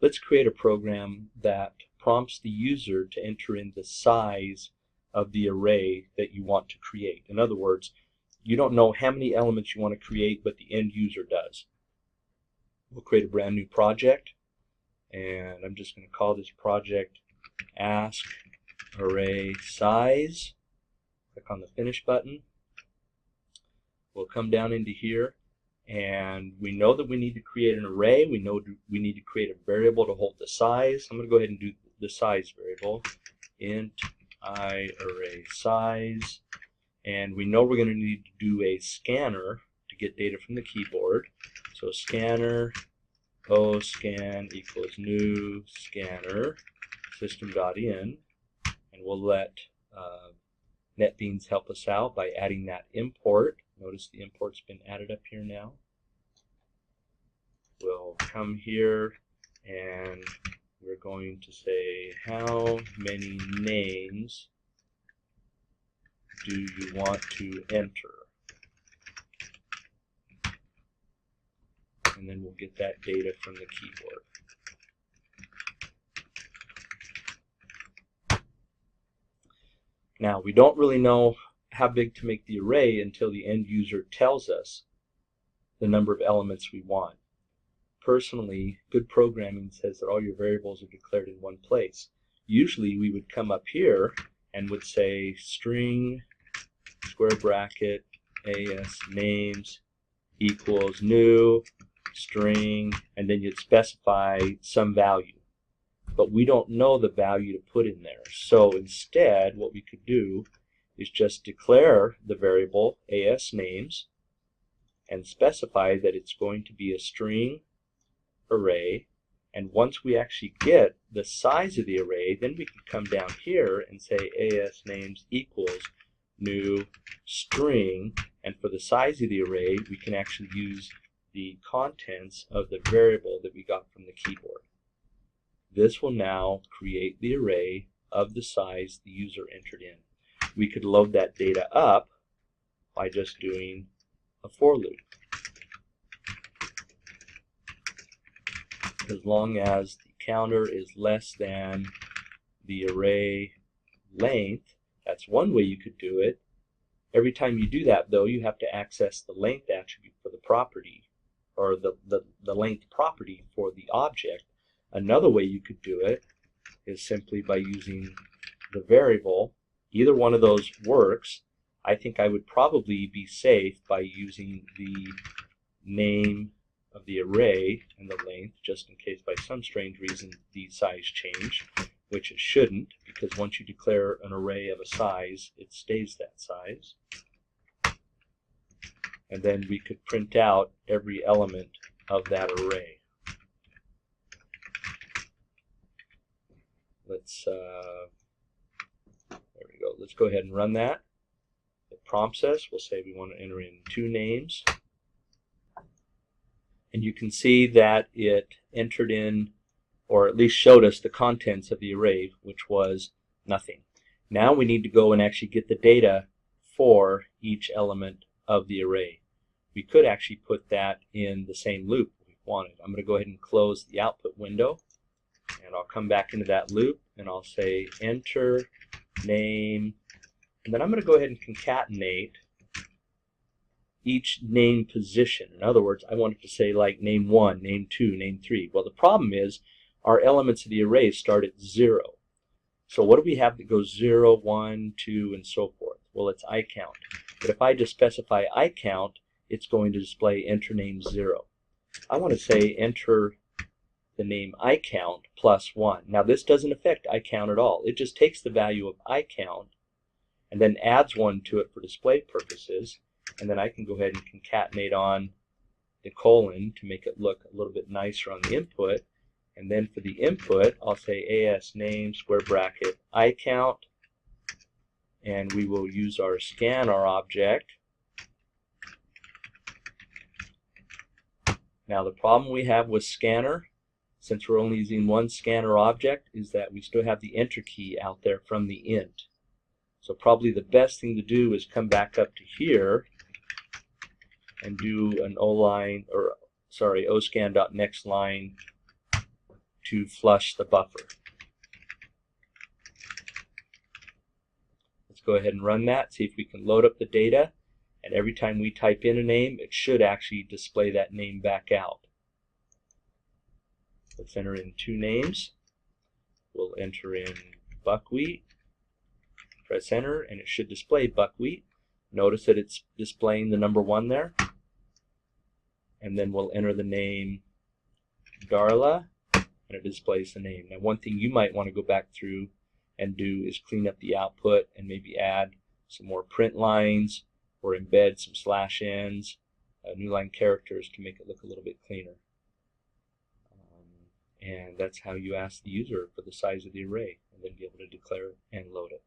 let's create a program that prompts the user to enter in the size of the array that you want to create. In other words, you don't know how many elements you want to create, but the end user does. We'll create a brand new project, and I'm just going to call this project AskArraySize. Click on the Finish button. We'll come down into here, and we know that we need to create an array. We know we need to create a variable to hold the size. I'm going to go ahead and do the size variable, int AskingArraySize, and we know we're going to need to do a scanner to get data from the keyboard. So scanner scan equals new scanner system.in, and we'll let NetBeans help us out by adding that import. Notice the import's been added up here now. We'll come here and we're going to say, how many names do you want to enter? And then we'll get that data from the keyboard. Now, we don't really know how big to make the array until the end user tells us the number of elements we want. Personally, good programming says that all your variables are declared in one place. Usually we would come up here and would say string square bracket as names equals new string, and then you'd specify some value. But we don't know the value to put in there. So instead, what we could do is just declare the variable ASNames and specify that it's going to be a string array. And once we actually get the size of the array, then we can come down here and say ASNames equals new string. And for the size of the array, we can actually use the contents of the variable that we got from the keyboard. This will now create the array of the size the user entered in. We could load that data up by just doing a for loop. As long as the counter is less than the array length, that's one way you could do it. Every time you do that, though, you have to access the length attribute for the property, or the length property for the object. Another way you could do it is simply by using the variable. Either one of those works. I think I would probably be safe by using the name of the array and the length, just in case by some strange reason the size changed, which it shouldn't, because once you declare an array of a size, it stays that size. And then we could print out every element of that array. Let's there we go. Let's go ahead and run that. It prompts us. We'll say we want to enter in 2 names. And you can see that it entered in, or at least showed us the contents of the array, which was nothing. Now we need to go and actually get the data for each element of the array. We could actually put that in the same loop if we wanted. I'm going to go ahead and close the output window, and I'll come back into that loop, and I'll say enter name, and then I'm going to go ahead and concatenate each name position. In other words, I want it to say like name 1, name 2, name 3. Well, the problem is our elements of the array start at 0. So what do we have that goes 0, 1, 2, and so forth? Well, it's iCount. But if I just specify iCount, it's going to display enter name 0. I want to say enter the name iCount plus 1. Now this doesn't affect iCount at all. It just takes the value of iCount and then adds 1 to it for display purposes, and then I can go ahead and concatenate on the colon to make it look a little bit nicer on the input. And then for the input, I'll say ASName square bracket iCount, and we will use our scanner object. Now the problem we have with scanner, since we're only using one scanner object, is that we still have the enter key out there from the int. So probably the best thing to do is come back up to here and do an oscan.nextLine to flush the buffer. Let's go ahead and run that, see if we can load up the data, and every time we type in a name, it should actually display that name back out. Let's enter in 2 names. We'll enter in buckwheat, press enter, and it should display buckwheat. Notice that it's displaying the number 1 there. And then we'll enter the name Darla, and it displays the name. Now, one thing you might want to go back through and do is clean up the output and maybe add some more print lines or embed some /ns, new line characters to make it look a little bit cleaner. And that's how you ask the user for the size of the array and then be able to declare it and load it.